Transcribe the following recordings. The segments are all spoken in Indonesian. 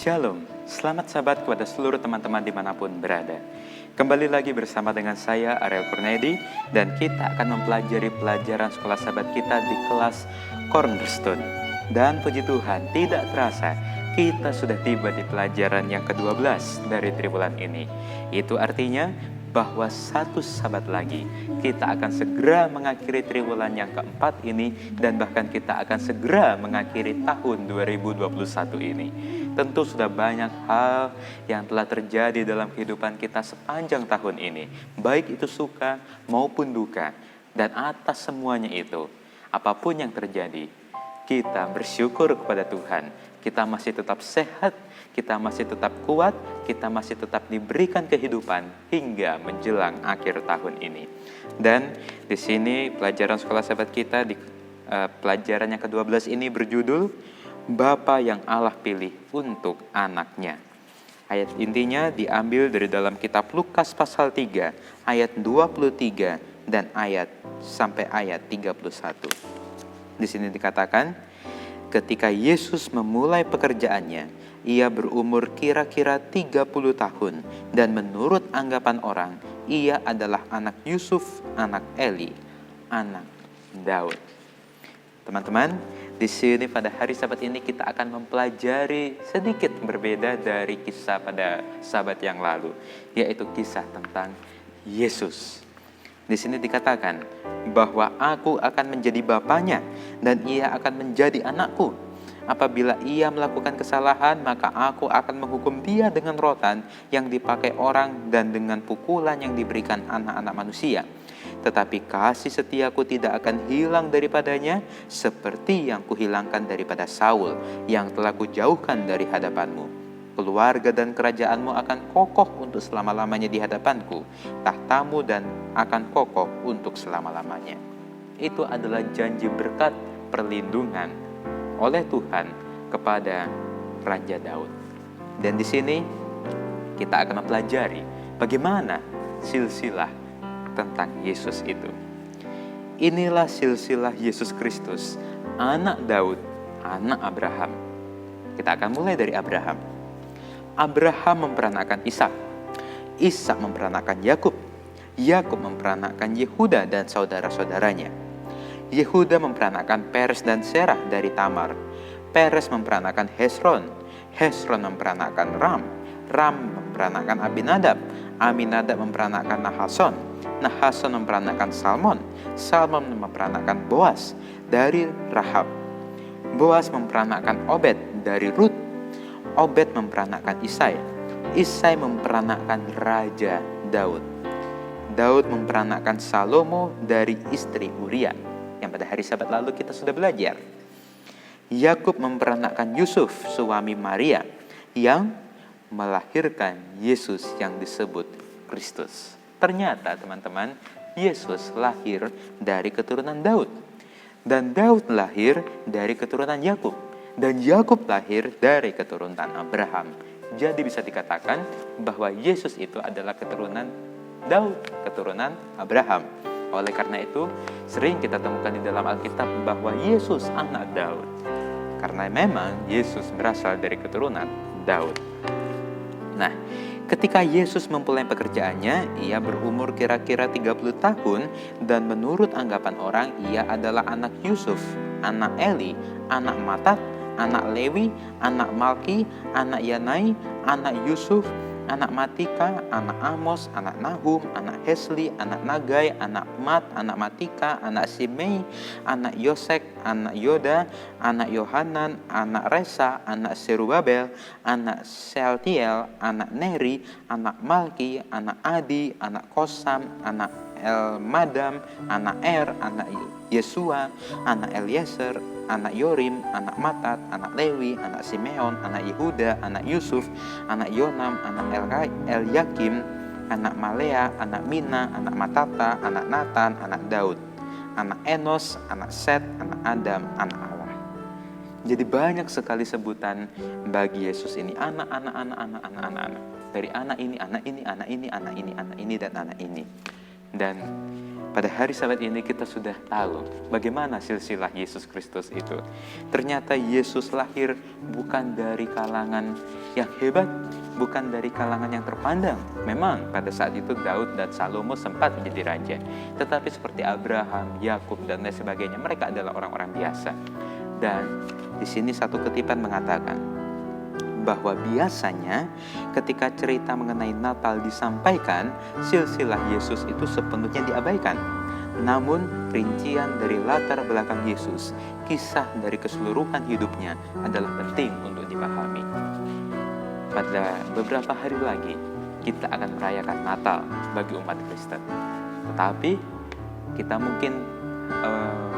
Shalom, selamat sahabat kepada seluruh teman-teman dimanapun berada. Kembali lagi bersama dengan saya Ariel Kurnedi, dan kita akan mempelajari pelajaran sekolah sahabat kita di kelas Cornerstone. Dan puji Tuhan, tidak terasa kita sudah tiba di pelajaran yang ke-12 dari triwulan ini. Itu artinya bahwa satu sahabat lagi kita akan segera mengakhiri triwulan yang keempat ini, dan bahkan kita akan segera mengakhiri tahun 2021 ini. Tentu sudah banyak hal yang telah terjadi dalam kehidupan kita sepanjang tahun ini, baik itu suka maupun duka. Dan atas semuanya itu, apapun yang terjadi, kita bersyukur kepada Tuhan. Kita masih tetap sehat, kita masih tetap kuat, kita masih tetap diberikan kehidupan hingga menjelang akhir tahun ini. Dan di sini pelajaran sekolah sahabat kita di pelajaran yang ke-12 ini berjudul Bapa yang Allah pilih untuk anaknya. Ayat intinya diambil dari dalam kitab Lukas pasal 3 ayat 23 dan ayat sampai ayat 31. Di sini dikatakan, ketika Yesus memulai pekerjaannya, ia berumur kira-kira 30 tahun, dan menurut anggapan orang, ia adalah anak Yusuf, anak Eli, anak Daud. Teman-teman, di sini pada hari Sabat ini kita akan mempelajari sedikit berbeda dari kisah pada Sabat yang lalu, yaitu kisah tentang Yesus. Di sini dikatakan bahwa aku akan menjadi bapanya dan ia akan menjadi anakku. Apabila ia melakukan kesalahan, maka aku akan menghukum dia dengan rotan yang dipakai orang dan dengan pukulan yang diberikan anak-anak manusia. Tetapi kasih setiaku tidak akan hilang daripadanya, seperti yang kuhilangkan daripada Saul, yang telah kujauhkan dari hadapanmu. Keluarga dan kerajaanmu akan kokoh untuk selama-lamanya di hadapanku, tahtamu dan akan kokoh untuk selama-lamanya. Itu adalah janji berkat perlindungan oleh Tuhan kepada Raja Daud. Dan di sini kita akan mempelajari bagaimana silsilah tentang Yesus itu. Inilah silsilah Yesus Kristus, anak Daud, anak Abraham. Kita akan mulai dari Abraham. Abraham memperanakan Ishak. Ishak memperanakan Yakub. Yakub memperanakan Yehuda dan saudara-saudaranya. Yehuda memperanakan Peres dan Serah dari Tamar. Peres memperanakan Hesron. Hesron memperanakan Ram. Ram memperanakan Aminadab. Aminadab memperanakan Nahason. Nahason memperanakan Salmon. Salmon memperanakan Boas dari Rahab. Boas memperanakan Obed dari Rut. Obed memperanakan Isai. Isai memperanakan Raja Daud. Daud memperanakan Salomo dari istri Uria, yang pada hari Sabat lalu kita sudah belajar. Yakub memperanakan Yusuf, suami Maria, yang melahirkan Yesus yang disebut Kristus. Ternyata teman-teman, Yesus lahir dari keturunan Daud. Dan Daud lahir dari keturunan Yakub. Dan Yakub lahir dari keturunan Abraham. Jadi bisa dikatakan bahwa Yesus itu adalah keturunan Daud, keturunan Abraham. Oleh karena itu, sering kita temukan di dalam Alkitab bahwa Yesus anak Daud. Karena memang Yesus berasal dari keturunan Daud. Nah, ketika Yesus memulai pekerjaannya, ia berumur kira-kira 30 tahun, dan menurut anggapan orang, ia adalah anak Yusuf, anak Eli, anak Matat, anak Lewi, anak Malki, anak Yanai, anak Yusuf, anak Matika, anak Amos, anak Nahum, anak Hesli, anak Nagai, anak Mat, anak Matika, anak Simei, anak Yosek, anak Yoda, anak Yohanan, anak Resa, anak Serubabel, anak Sealtiel, anak Neri, anak Malki, anak Adi, anak Kosam, anak Elmadam, anak anak Yesua, anak Eliezer, anak Yorim, anak Matat, anak Lewi, anak Simeon, anak Yehuda, anak Yusuf, anak Yonam, anak Elyakim, anak Malea, anak Mina, anak Matata, anak Natan, anak Daud, anak Enos, anak Set, anak Adam, anak Allah. Jadi banyak sekali sebutan bagi Yesus ini, anak. Dari anak ini, anak ini, anak ini, anak ini, anak ini, dan anak ini. Dan Pada hari Sabat ini kita sudah tahu bagaimana silsilah Yesus Kristus itu. Ternyata Yesus lahir bukan dari kalangan yang hebat, bukan dari kalangan yang terpandang. Memang pada saat itu Daud dan Salomo sempat menjadi raja. Tetapi seperti Abraham, Yakub dan lain sebagainya, mereka adalah orang-orang biasa. Dan di sini satu kutipan mengatakan bahwa biasanya ketika cerita mengenai Natal disampaikan, silsilah Yesus itu sepenuhnya diabaikan. Namun rincian dari latar belakang Yesus, kisah dari keseluruhan hidupnya adalah penting untuk dipahami. Pada beberapa hari lagi kita akan merayakan Natal bagi umat Kristen. Tetapi kita mungkin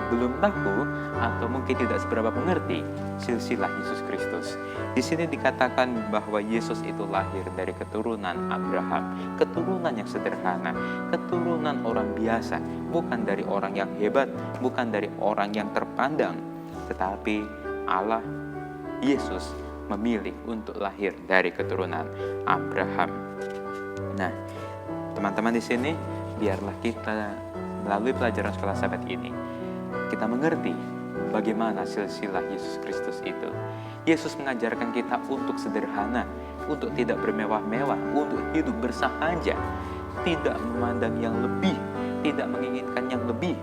belum tahu atau mungkin tidak seberapa mengerti silsilah Yesus Kristus. Di sini dikatakan bahwa Yesus itu lahir dari keturunan Abraham, keturunan yang sederhana, keturunan orang biasa, bukan dari orang yang hebat, bukan dari orang yang terpandang, tetapi Allah, Yesus memilih untuk lahir dari keturunan Abraham. Nah, teman-teman di sini, biarlah kita melalui pelajaran sekolah Sabat ini, kita mengerti bagaimana silsilah Yesus Kristus itu. Yesus mengajarkan kita untuk sederhana, untuk tidak bermewah-mewah, untuk hidup bersahaja, tidak memandang yang lebih, tidak menginginkan yang lebih.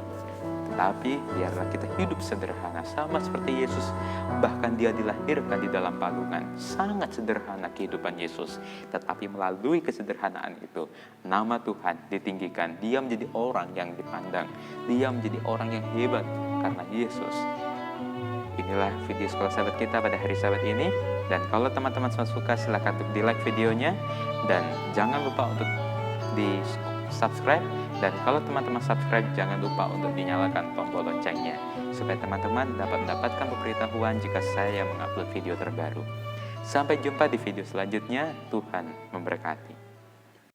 Tetapi biarlah kita hidup sederhana, sama seperti Yesus. Bahkan dia dilahirkan di dalam palungan. Sangat sederhana kehidupan Yesus. Tetapi melalui kesederhanaan itu, nama Tuhan ditinggikan. Dia menjadi orang yang dipandang. Dia menjadi orang yang hebat karena Yesus. Inilah video sekolah Sabat kita pada hari Sabat ini. Dan kalau teman-teman semua suka, silakan untuk di-like videonya. Dan jangan lupa untuk di-subscribe. Dan kalau teman-teman subscribe, jangan lupa untuk dinyalakan tombol loncengnya, supaya teman-teman dapat mendapatkan pemberitahuan jika saya mengupload video terbaru. Sampai jumpa di video selanjutnya. Tuhan memberkati.